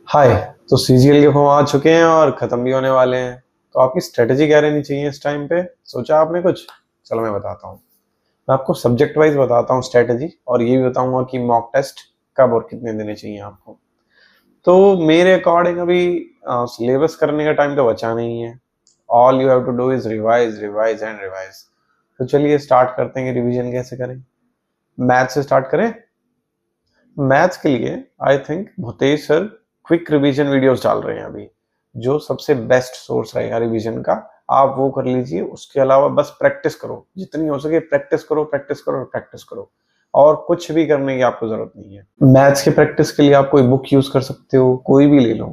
हाय। तो सीजीएल के फॉर्म आ चुके हैं और खत्म भी होने वाले हैं। तो आपकी स्ट्रेटेजी क्या रहनी चाहिए इस टाइम पे? सोचा आपने कुछ? चलो मैं बताता हूँ। मैं आपको सब्जेक्ट वाइज बताता हूँ स्ट्रेटेजी, और ये भी बताऊंगा कि मॉक टेस्ट कब और कितने देने चाहिए आपको। तो मेरे अकॉर्डिंग अभी सिलेबस करने का टाइम तो बचा नहीं है। All you have to do is revise revise and revise. तो चलिए स्टार्ट करते हैं कि रिवीजन कैसे करें। मैथ से स्टार्ट करें। मैथ्स के लिए I think Bhutesh sir quick revision videos डाल रहे हैं अभी, जो सबसे बेस्ट सोर्स रहेगा रिवीजन का। आप वो कर लीजिए। उसके अलावा बस प्रैक्टिस करो, जितनी हो सके प्रैक्टिस करो, प्रैक्टिस करो, प्रैक्टिस करो। और कुछ भी करने की आपको जरूरत नहीं है। मैथ्स के प्रैक्टिस के लिए आप कोई बुक यूज कर सकते हो, कोई भी ले लो।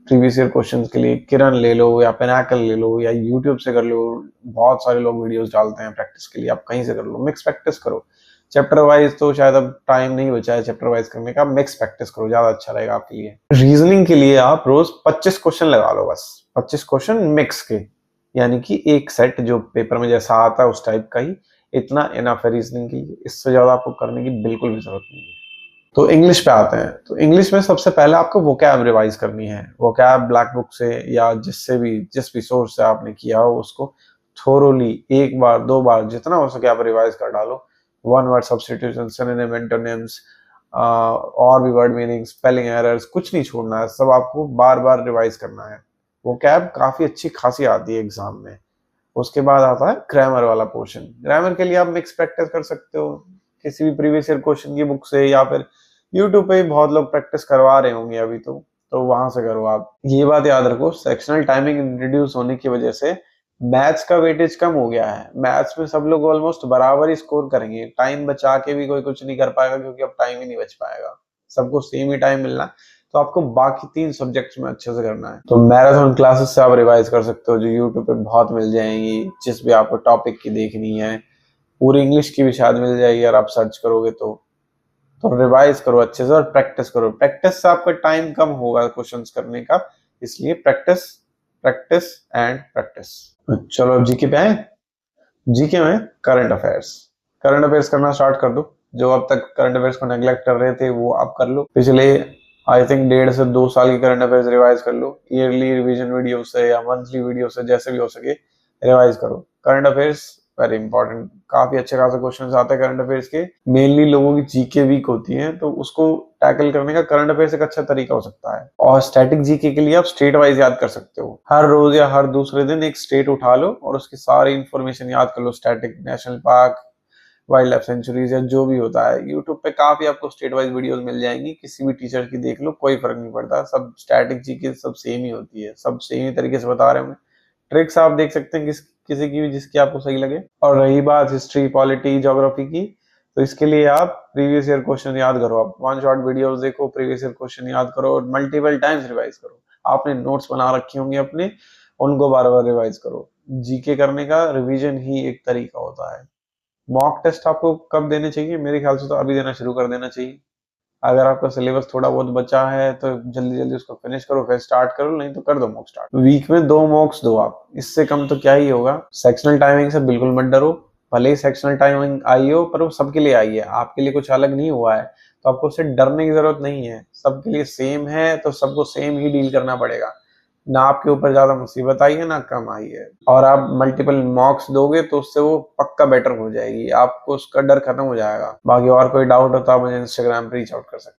प्रीवियस ईयर क्वेश्चंस के लिए किरण ले लो या पेनाकल ले लो या यूट्यूब से कर लो। बहुत सारे लोग वीडियोस डालते हैं प्रैक्टिस के लिए, आप कहीं से कर लो। मिक्स प्रैक्टिस करो। चैप्टर वाइज तो शायद अब टाइम नहीं बचा है चैप्टर वाइज करने का। मिक्स प्रैक्टिस करो, ज्यादा अच्छा रहेगा आपके लिए। रीजनिंग के लिए आप रोज 25 क्वेश्चन लगा लो, बस 25 क्वेश्चन मिक्स के, यानी कि एक सेट जो पेपर में जैसा आता है उस टाइप का ही। इतना इनफ है रीजनिंग के लिए, इससे ज्यादा आपको करने की बिल्कुल भी जरूरत नहीं है। तो इंग्लिश पे आते हैं। तो इंग्लिश में सबसे पहले आपको वोकैब रिवाइज करनी है। वोकैब ब्लैक बुक से या जिस भी सोर्स से आपने किया हो उसको थोरोली एक बार दो बार जितना हो सके आप रिवाइज कर डालो। One word substitution, synonym, antonyms, और भी वर्ड मीनिंग, स्पेलिंग एरर्स, कुछ नहीं छोड़ना है। सब आपको बार बार रिवाइज करना है। वोकैब काफी अच्छी खासी आती है एग्जाम में। उसके बाद आता है ग्रामर वाला पोर्शन। ग्रामर के लिए आप मिक्स प्रैक्टिस कर सकते हो, किसी भी प्रीवियस ईयर क्वेश्चन की बुक से, या फिर यूट्यूब पे भी बहुत लोग प्रैक्टिस करवा रहे होंगे अभी तो वहां से करो आप। ये बात याद रखो, सेक्शनल टाइमिंग इंट्रोड्यूस होने की वजह से मैथ्स का वेटेज कम हो गया है। मैथ्स में सब लोग ऑलमोस्ट बराबर ही स्कोर करेंगे। टाइम बचा के भी कोई कुछ नहीं कर पाएगा, क्योंकि अब टाइम ही नहीं बच पाएगा। सबको सेम ही टाइम मिलना है। तो आपको बाकी 3 सब्जेक्ट्स में अच्छे से करना है। तो मैराथन क्लासेस से आप रिवाइज कर सकते हो, जो यूट्यूब पे बहुत मिल जाएंगी। जिस भी आपको टॉपिक की देखनी है, पूरी इंग्लिश की भी शायद मिल जाएगी अगर आप सर्च करोगे तो रिवाइज करो अच्छे से और प्रैक्टिस करो। प्रैक्टिस से आपका टाइम कम होगा क्वेश्चंस करने का, इसलिए प्रैक्टिस, प्रैक्टिस एंड प्रैक्टिस। चलो अब जीके पे आए। जीके में करंट अफेयर्स। करंट अफेयर्स करना स्टार्ट कर दो। जो अब तक करंट अफेयर्स को नेग्लेक्ट कर रहे थे वो आप कर लो। पिछले आई थिंक 1.5 से 2 साल की करंट अफेयर्स रिवाइज कर लो। ईयरली रिवीजन वीडियो से या मंथली वीडियो से, जैसे भी हो सके रिवाइज करो। Current affairs very important. काफी अच्छे खासे क्वेश्चन आते हैं करंट अफेयर्स के। मेनली लोगों की जीके वीक होती है, तो उसको टैकल करने का करंट अफेयर्स एक अच्छा तरीका हो सकता है। और स्टैटिक जीके के लिए आप स्टेट वाइज याद कर सकते हो। हर रोज या हर दूसरे दिन एक स्टेट उठा लो और उसकी सारी इंफॉर्मेशन याद कर लो। Static, national park, wildlife sanctuaries या जो भी होता है। यूट्यूब पे काफी आपको स्टेट वाइज वीडियोस मिल जाएंगी, किसी भी टीचर की देख लो, कोई फर्क नहीं पड़ता। सब स्टैटिक जीके सब सेम ही होती है, सब सेम ही तरीके से बता रहे होंगे। ट्रिक्स आप देख सकते हैं किसी की भी, जिसकी आपको सही लगे। और रही बात हिस्ट्री, पॉलिटी, ज्योग्राफी की, तो इसके लिए आप प्रीवियस ईयर क्वेश्चन याद करो। आप वन शॉट वीडियोस देखो, प्रीवियस ईयर क्वेश्चन याद करो और मल्टीपल टाइम्स रिवाइज करो। आपने नोट्स बना रखे होंगे अपने, उनको बार बार रिवाइज करो। जीके करने का रिवीजन ही एक तरीका होता है। मॉक टेस्ट आपको कब देने चाहिए? मेरे ख्याल से तो अभी देना शुरू कर देना चाहिए। अगर आपका सिलेबस थोड़ा बहुत बचा है तो जल्दी जल्दी उसको फिनिश करो, फिर स्टार्ट करो, नहीं तो कर दो मॉक स्टार्ट। वीक में 2 मॉक्स दो आप, इससे कम तो क्या ही होगा। सेक्शनल टाइमिंग से बिल्कुल मत डरो। भले ही सेक्शनल टाइमिंग आई हो, पर वो सबके लिए आई है, आपके लिए कुछ अलग नहीं हुआ है। तो आपको उससे डरने की जरूरत नहीं है। सबके लिए सेम है, तो सबको सेम ही डील करना पड़ेगा। ना आपके ऊपर ज्यादा मुसीबत आई है ना कम आई है। और आप मल्टीपल मॉक्स दोगे तो उससे वो पक्का बेटर हो जाएगी, आपको उसका डर खत्म हो जाएगा। बाकी और कोई डाउट हो तो आप मुझे इंस्टाग्राम पे रीच आउट कर सकते हैं।